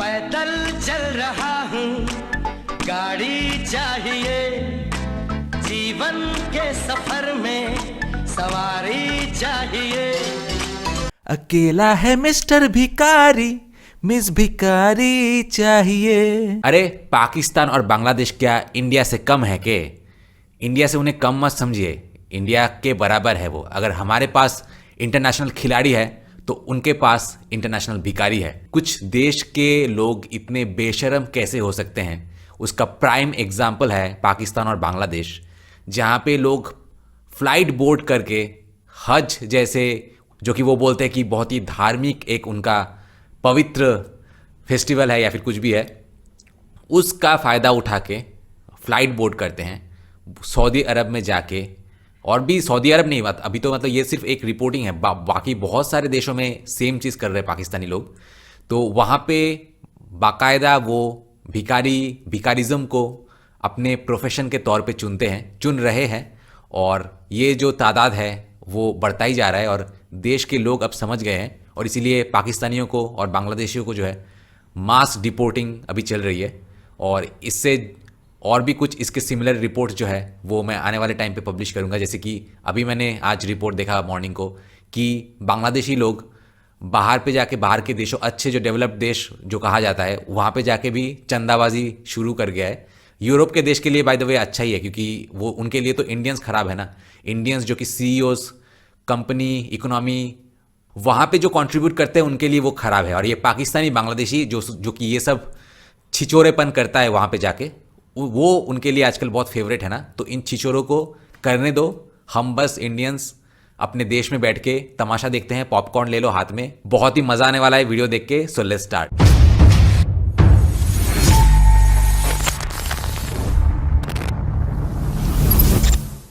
पैदल चल रहा हूँ, गाड़ी चाहिए, जीवन के सफर में सवारी चाहिए। अकेला है मिस्टर भिकारी, मिस भिकारी चाहिए। अरे पाकिस्तान और बांग्लादेश क्या इंडिया से कम है के? इंडिया से उन्हें कम मत समझिए, इंडिया के बराबर है वो। अगर हमारे पास इंटरनेशनल खिलाड़ी है तो उनके पास इंटरनेशनल भिखारी है। कुछ देश के लोग इतने बेशर्म कैसे हो सकते हैं, उसका प्राइम एग्जाम्पल है पाकिस्तान और बांग्लादेश, जहाँ पे लोग फ्लाइट बोर्ड करके हज जैसे, जो कि वो बोलते हैं कि बहुत ही धार्मिक एक उनका पवित्र फेस्टिवल है या फिर कुछ भी है, उसका फ़ायदा उठा के फ़्लाइट बोर्ड करते हैं सऊदी अरब में जाके। और भी सऊदी अरब नहीं, अभी तो मतलब ये सिर्फ एक रिपोर्टिंग है, बाकी बहुत सारे देशों में सेम चीज़ कर रहे हैं पाकिस्तानी लोग। तो वहाँ पे बाकायदा वो भिकारिज़म को अपने प्रोफेशन के तौर पे चुन रहे हैं, और ये जो तादाद है वो बढ़ता ही जा रहा है। और देश के लोग अब समझ गए हैं, और इसीलिए पाकिस्तानियों को और बांग्लादेशियों को जो है मास डिपोर्टिंग अभी चल रही है। और इससे और भी कुछ इसके सिमिलर रिपोर्ट जो है वो मैं आने वाले टाइम पे पब्लिश करूंगा। जैसे कि अभी मैंने आज रिपोर्ट देखा मॉर्निंग को कि बांग्लादेशी लोग बाहर पे जाके, बाहर के देशों, अच्छे जो डेवलप्ड देश जो कहा जाता है, वहाँ पे जाके भी चंदाबाजी शुरू कर गया है। यूरोप के देश के लिए बाय द वे अच्छा ही है, क्योंकि वो उनके लिए तो इंडियंस खराब है ना। इंडियंस जो कि सीईओज, कंपनी, इकोनॉमी वहाँ पे जो कंट्रीब्यूट करते हैं उनके लिए वो खराब है। और ये पाकिस्तानी, बांग्लादेशी जो कि ये सब छिचोरेपन करता है वहाँ पे जाके, वो उनके लिए आजकल बहुत फेवरेट है ना। तो इन छिचोरों को करने दो, हम बस इंडियंस अपने देश में बैठ के तमाशा देखते हैं। पॉपकॉर्न ले लो हाथ में, बहुत ही मजा आने वाला है वीडियो देख के। So let's start.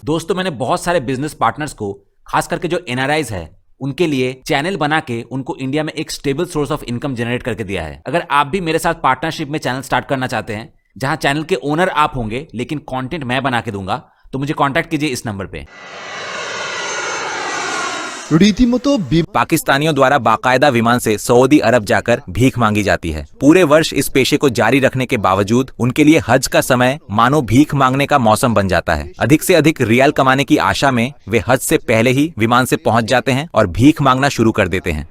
दोस्तों, मैंने बहुत सारे बिजनेस पार्टनर्स को, खास करके जो एनआरआईज है, उनके लिए चैनल बना के उनको इंडिया में एक stable source of income generate करके दिया है। अगर आप भी मेरे साथ पार्टनरशिप में चैनल स्टार्ट करना चाहते हैं, जहां चैनल के ओनर आप होंगे लेकिन कंटेंट मैं बना के दूंगा, तो मुझे कांटेक्ट कीजिए इस नंबर पे। रीतिमतो पाकिस्तानियों द्वारा बाकायदा विमान से सऊदी अरब जाकर भीख मांगी जाती है। पूरे वर्ष इस पेशे को जारी रखने के बावजूद उनके लिए हज का समय मानो भीख मांगने का मौसम बन जाता है। अधिक से अधिक रियाल कमाने की आशा में वे हज से पहले ही विमान से पहुंच जाते हैं और भीख मांगना शुरू कर देते हैं।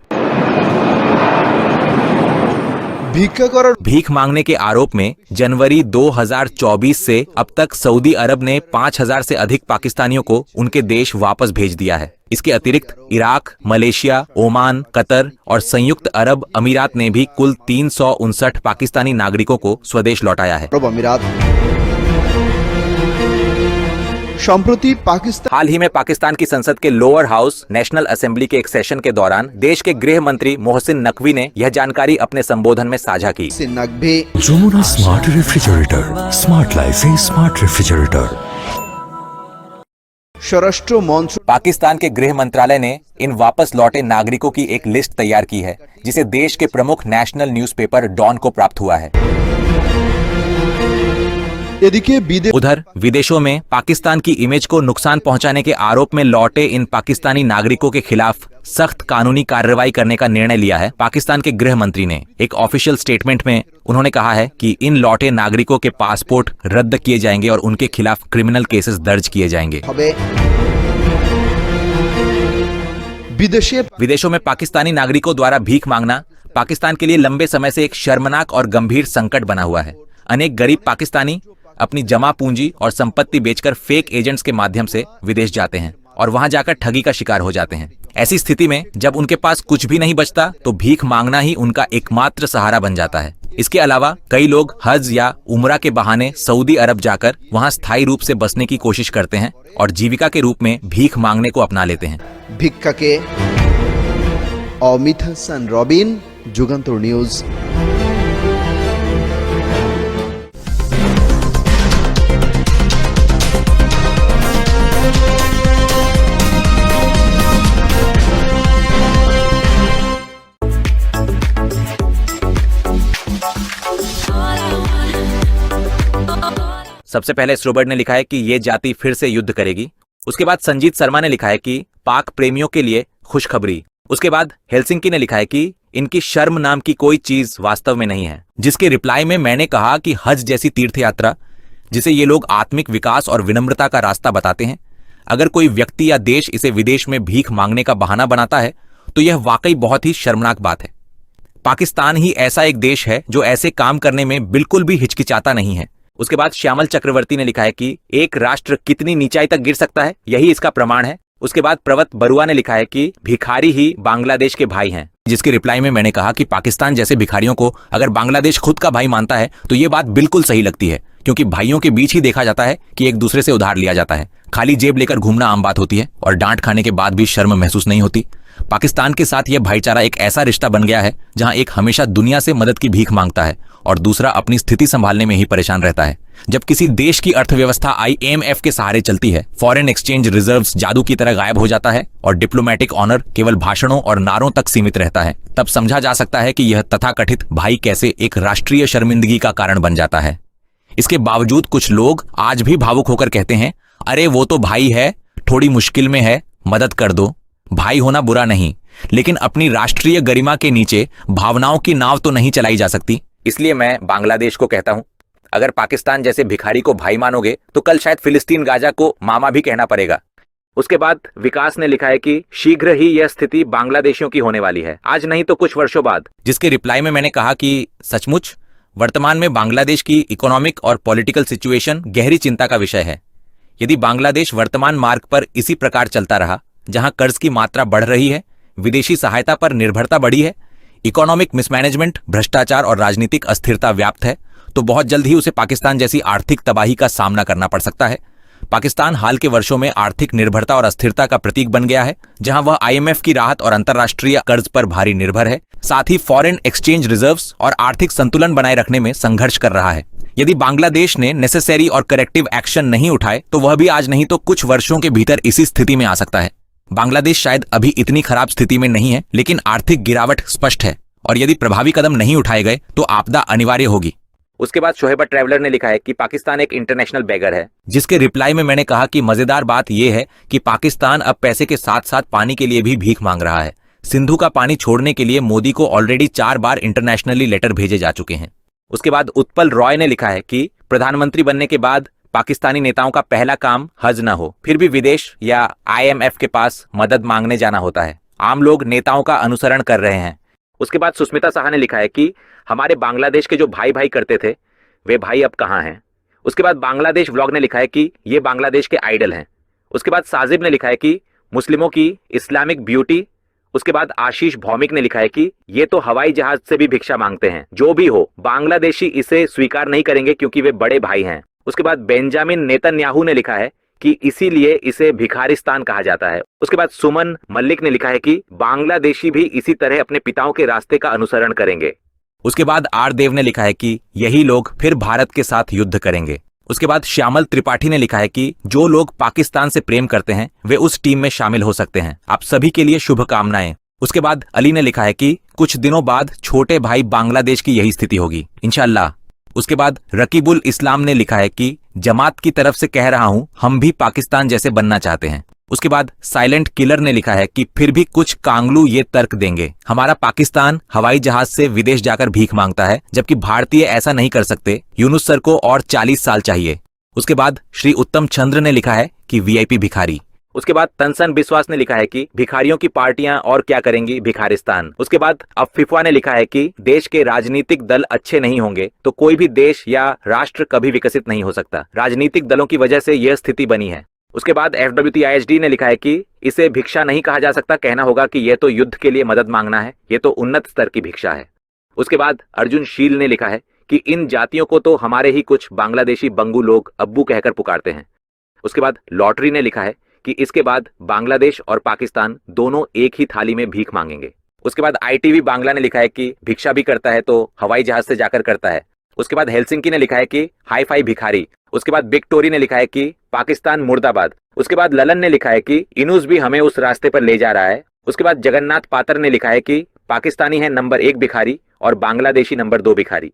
भीख मांगने के आरोप में जनवरी 2024 से अब तक सऊदी अरब ने 5000 से अधिक पाकिस्तानियों को उनके देश वापस भेज दिया है। इसके अतिरिक्त इराक, मलेशिया, ओमान, कतर और संयुक्त अरब अमीरात ने भी कुल 359 पाकिस्तानी नागरिकों को स्वदेश लौटाया है। संप्रति पाकिस्तान हाल ही में पाकिस्तान की संसद के लोअर हाउस नेशनल असेंबली के एक सेशन के दौरान देश के गृह मंत्री मोहसिन नकवी ने यह जानकारी अपने संबोधन में साझा की। Jamuna smart refrigerator, smart life है स्मार्ट रेफ्रिजरेटर। स्वराष्ट्र मंत्री पाकिस्तान के गृह मंत्रालय ने इन वापस लौटे नागरिकों की एक लिस्ट तैयार की है, जिसे देश के प्रमुख नेशनल न्यूज़पेपर डॉन को प्राप्त हुआ है। उधर विदेशों में पाकिस्तान की इमेज को नुकसान पहुंचाने के आरोप में लौटे इन पाकिस्तानी नागरिकों के खिलाफ सख्त कानूनी कार्रवाई करने का निर्णय लिया है पाकिस्तान के गृह मंत्री ने। एक ऑफिशियल स्टेटमेंट में उन्होंने कहा है कि इन लौटे नागरिकों के पासपोर्ट रद्द किए जाएंगे और उनके खिलाफ क्रिमिनल केसेस दर्ज किए जाएंगे। विदेशों में पाकिस्तानी नागरिकों द्वारा भीख मांगना पाकिस्तान के लिए लंबे समय से एक शर्मनाक और गंभीर संकट बना हुआ है। अनेक गरीब पाकिस्तानी अपनी जमा पूंजी और संपत्ति बेचकर फेक एजेंट्स के माध्यम से विदेश जाते हैं और वहां जाकर ठगी का शिकार हो जाते हैं। ऐसी स्थिति में जब उनके पास कुछ भी नहीं बचता तो भीख मांगना ही उनका एकमात्र सहारा बन जाता है। इसके अलावा कई लोग हज या उम्रा के बहाने सऊदी अरब जाकर वहां स्थायी रूप से बसने की कोशिश करते हैं और जीविका के रूप में भीख मांगने को अपना लेते हैं। भिक्षा के अमित हसन रबिन, जुगांतर न्यूज। सबसे पहले स्ट्रोबर्ट ने लिखा है कि ये जाति फिर से युद्ध करेगी। उसके बाद संजीत शर्मा ने लिखा है कि पाक प्रेमियों के लिए खुशखबरी। उसके बाद हेलसिंकी ने लिखा है कि इनकी शर्म नाम की कोई चीज वास्तव में नहीं है। जिसके रिप्लाई में मैंने कहा कि हज जैसी तीर्थ यात्रा, जिसे ये लोग आत्मिक विकास और विनम्रता का रास्ता बताते हैं, अगर कोई व्यक्ति या देश इसे विदेश में भीख मांगने का बहाना बनाता है तो यह वाकई बहुत ही शर्मनाक बात है। पाकिस्तान ही ऐसा एक देश है जो ऐसे काम करने में बिल्कुल भी हिचकिचाता नहीं है। उसके बाद श्यामल चक्रवर्ती ने लिखा है कि एक राष्ट्र कितनी नीचाई तक गिर सकता है, यही इसका प्रमाण है। उसके बाद प्रवत बरुआ ने लिखा है कि भिखारी ही बांग्लादेश के भाई हैं। जिसके रिप्लाई में मैंने कहा कि पाकिस्तान जैसे भिखारियों को अगर बांग्लादेश खुद का भाई मानता है तो ये बात बिल्कुल सही लगती है, क्योंकि भाइयों के बीच ही देखा जाता है कि एक दूसरे से उधार लिया जाता है। खाली जेब लेकर घूमना आम बात होती है और डांट खाने के बाद भी शर्म महसूस नहीं होती। पाकिस्तान के साथ यह भाईचारा एक ऐसा रिश्ता बन गया है जहां एक हमेशा दुनिया से मदद की भीख मांगता है और दूसरा अपनी स्थिति संभालने में ही परेशान रहता है। जब किसी देश की अर्थव्यवस्था IMF के सहारे चलती है, फॉरेन एक्सचेंज रिजर्व्स जादू की तरह गायब हो जाता है और डिप्लोमेटिक ऑनर केवल भाषणों और नारों तक सीमित रहता है, तब समझा जा सकता है कि यह तथाकथित भाई कैसे एक राष्ट्रीय शर्मिंदगी का कारण बन जाता है। इसके बावजूद कुछ लोग आज भी भावुक होकर कहते हैं, अरे वो तो भाई है, थोड़ी मुश्किल में है, मदद कर दो। भाई होना बुरा नहीं, लेकिन अपनी राष्ट्रीय गरिमा के नीचे भावनाओं की नाव तो नहीं चलाई जा सकती। इसलिए मैं बांग्लादेश को कहता हूं, अगर पाकिस्तान जैसे भिखारी को भाई मानोगे तो कल शायद फिलिस्तीन गाजा को मामा भी कहना पड़ेगा। उसके बाद विकास ने लिखा है कि शीघ्र ही यह स्थिति बांग्लादेशियों की होने वाली है, आज नहीं तो कुछ वर्षों बाद। जिसके रिप्लाई में मैंने कहा कि सचमुच वर्तमान में बांग्लादेश की इकोनॉमिक और पॉलिटिकल सिचुएशन गहरी चिंता का विषय है। यदि बांग्लादेश वर्तमान मार्ग पर इसी प्रकार चलता रहा, जहां कर्ज की मात्रा बढ़ रही है, विदेशी सहायता पर निर्भरता बढ़ी है, इकोनॉमिक मिसमैनेजमेंट, भ्रष्टाचार और राजनीतिक अस्थिरता व्याप्त है, तो बहुत जल्द ही उसे पाकिस्तान जैसी आर्थिक तबाही का सामना करना पड़ सकता है। पाकिस्तान हाल के वर्षों में आर्थिक निर्भरता और अस्थिरता का प्रतीक बन गया है, जहां वह IMF की राहत और अंतर्राष्ट्रीय कर्ज पर भारी निर्भर है, साथ ही फॉरेन एक्सचेंज रिजर्व्स और आर्थिक संतुलन बनाए रखने में संघर्ष कर रहा है। यदि बांग्लादेश ने नेसेसरी और करेक्टिव एक्शन नहीं उठाए तो वह भी आज नहीं तो कुछ वर्षों के भीतर इसी स्थिति में आ सकता है। बांग्लादेश शायद अभी इतनी खराब स्थिति में नहीं है, लेकिन आर्थिक गिरावट स्पष्ट है और यदि प्रभावी कदम नहीं उठाए गए तो आपदा अनिवार्य होगी। उसके बाद शोहेब ट्रैवलर ने लिखा है कि पाकिस्तान एक इंटरनेशनल बेगर है। जिसके रिप्लाई में मैंने कहा कि मजेदार बात यह है कि पाकिस्तान अब पैसे के साथ साथ पानी के लिए भी भीख मांग रहा है। सिंधु का पानी छोड़ने के लिए मोदी को ऑलरेडी 4 बार इंटरनेशनली लेटर भेजे जा चुके हैं। उसके बाद उत्पल रॉय ने लिखा है कि प्रधानमंत्री बनने के बाद पाकिस्तानी नेताओं का पहला काम हज न हो, फिर भी विदेश या IMF के पास मदद मांगने जाना होता है। आम लोग नेताओं का अनुसरण कर रहे हैं। उसके बाद सुस्मिता साहा ने लिखा है कि हमारे बांग्लादेश के जो भाई भाई करते थे वे भाई अब कहाँ हैं। उसके बाद बांग्लादेश व्लॉग ने लिखा है कि ये बांग्लादेश के आइडल हैं। उसके बाद साजिब ने लिखा है कि मुस्लिमों की इस्लामिक ब्यूटी। उसके बाद आशीष भौमिक ने लिखा है कि ये तो हवाई जहाज से भी भिक्षा मांगते हैं। जो भी हो, बांग्लादेशी इसे स्वीकार नहीं करेंगे क्योंकि वे बड़े भाई हैं। उसके बाद बेंजामिन नेतन्याहू ने लिखा है कि इसीलिए इसे भिखारिस्तान कहा जाता है। उसके बाद सुमन मल्लिक ने लिखा है कि बांग्लादेशी भी इसी तरह अपने पिताओं के रास्ते का अनुसरण करेंगे। उसके बाद आर देव ने लिखा है कि यही लोग फिर भारत के साथ युद्ध करेंगे। उसके बाद श्यामल त्रिपाठी ने लिखा है कि जो लोग पाकिस्तान से प्रेम करते हैं वे उस टीम में शामिल हो सकते हैं। आप सभी के लिए शुभकामनाएं। उसके बाद अली ने लिखा है कि कुछ दिनों बाद छोटे भाई बांग्लादेश की यही स्थिति होगी इंशाल्लाह। उसके बाद रकीबुल इस्लाम ने लिखा है कि जमात की तरफ से कह रहा हूं, हम भी पाकिस्तान जैसे बनना चाहते हैं। उसके बाद साइलेंट किलर ने लिखा है कि फिर भी कुछ कांगलू ये तर्क देंगे, हमारा पाकिस्तान हवाई जहाज से विदेश जाकर भीख मांगता है जबकि भारतीय ऐसा नहीं कर सकते। यूनुस सर को और 40 साल चाहिए। उसके बाद श्री उत्तम चंद्र ने लिखा है कि VIP भिखारी। उसके बाद तनसन विश्वास ने लिखा है कि भिखारियों की पार्टियां और क्या करेंगी भिखारिस्तान। उसके बाद अफिफा ने लिखा है कि देश के राजनीतिक दल अच्छे नहीं होंगे तो कोई भी देश या राष्ट्र कभी विकसित नहीं हो सकता। राजनीतिक दलों की वजह से यह स्थिति बनी है। उसके बाद FWTIHD ने लिखा है कि इसे भिक्षा नहीं कहा जा सकता, कहना होगा कि यह तो युद्ध के लिए मदद मांगना है, यह तो उन्नत स्तर की भिक्षा है। उसके बाद अर्जुन शील ने लिखा है कि इन जातियों को तो हमारे ही कुछ बांग्लादेशी बंगू लोग अब्बू कहकर पुकारते हैं। उसके बाद लॉटरी ने लिखा है कि इसके बाद बांग्लादेश और पाकिस्तान दोनों एक ही थाली में भीख मांगेंगे। उसके बाद ITV बांग्ला ने लिखा है कि भिक्षा भी करता है तो हवाई जहाज से जाकर करता है। उसके बाद हेलसिंकी ने लिखा है कि हाई फाई भिखारी। उसके बाद बिग टोरी ने लिखा है कि पाकिस्तान मुर्दाबाद। उसके बाद ललन ने लिखा है कि इनूस भी हमें उस रास्ते पर ले जा रहा है। उसके बाद जगन्नाथ पातर ने लिखा है कि पाकिस्तानी है नंबर 1 भिखारी और बांग्लादेशी नंबर 2 भिखारी।